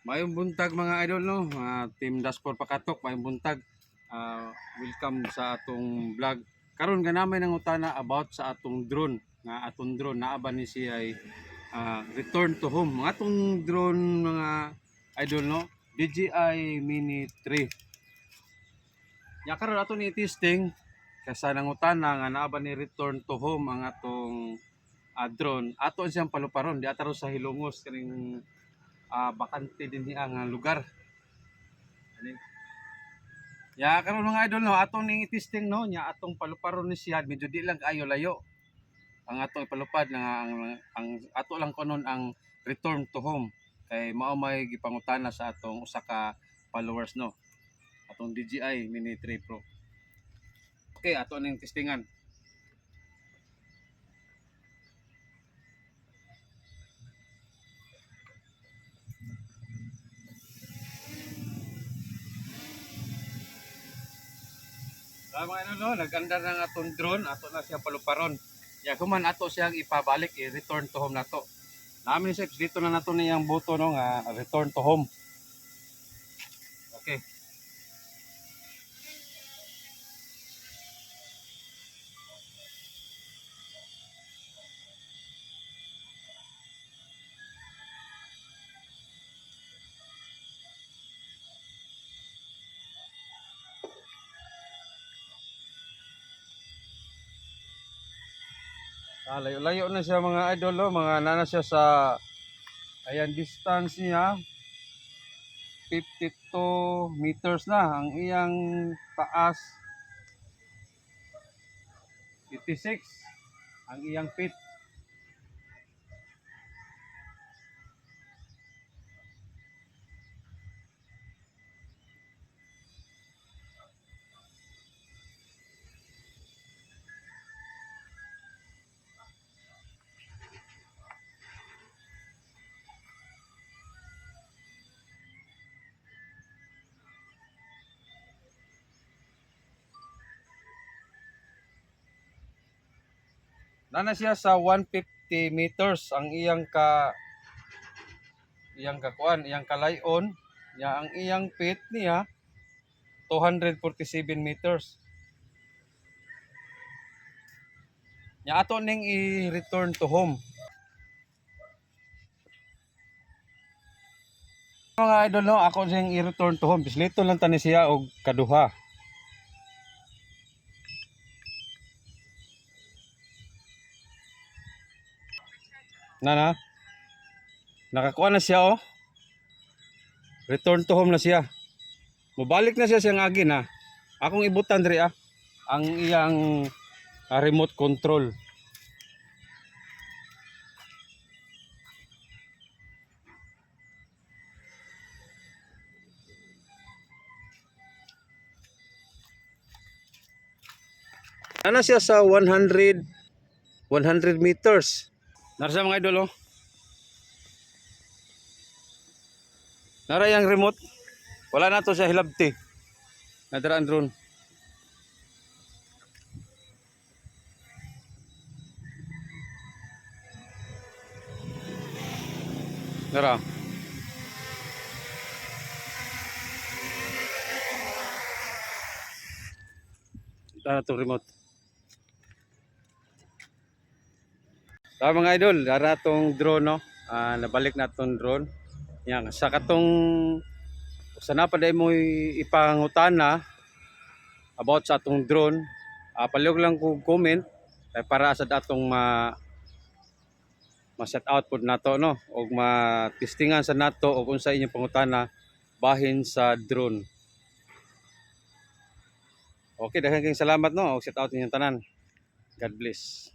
Mayong buntag mga idol no, Team Daspor Pakatok, mayong buntag. Welcome sa atong vlog. Karon nga namin ang utana about sa atong drone. Nga atong drone naaba ni siya ay return to home. Mga atong drone mga idol no, DJI Mini 3. Ya karon ato ni testing kasa nang utana nga naaba ni return to home ang atong drone. Ato siyang paluparon di ataro sa Hilongos kaning bakante din niya ang lugar. Ya karon mga idol no, atong ning testing no nya atong paluparon ni siya medyo di lang kaayo layo. Ang atong ipalupad nga ang ato lang kunon ang return to home kay mao may gipangutana sa atong usa ka followers no. Atong DJI Mini 3 Pro. Okay, ato ning testingan. Mga ano no, nag-andar ng atong drone, ato na siya paluparon. Ya kuman ato siyang ipabalik, i-return to home nato. Namin sa dito na nato niyang buto no nga return to home. Okay. Layo-layo na siya mga idol, no? Mga nana siya sa ayan distance niya 52 meters na ang iyang taas 56 ang iyang feet. Nana siya sa 150 meters ang iyang kakuan, iyang kalayon niya ang iyang feet niya 247 meters. Nya ato ning i-return to home. Mga idol no, ako siyang i-return to home. Bislito lang tani siya og kaduha. Na. Nakakuha na siya oh. Return to home na siya. Mubalik na siya siyang agi na. Akong ibutan diri ang iyang remote control. Ana siya sa 100 meters. Nara mga idol oh. Nara yang remote. Wala na to siya hilabti. Nadara ang drone. Nara. Nara to remote. Mga idol, nara tong drone no. Nabalik na tong drone. Yan, sa katong sana pa day mo ipangutana about sa atong drone, palihog lang ko comment para sa atong ma-set out pod nato no og ma-testingan sa nato og unsa inyong pangutana bahin sa drone. Okay, daghang salamat no og set out inyong tanan. God bless.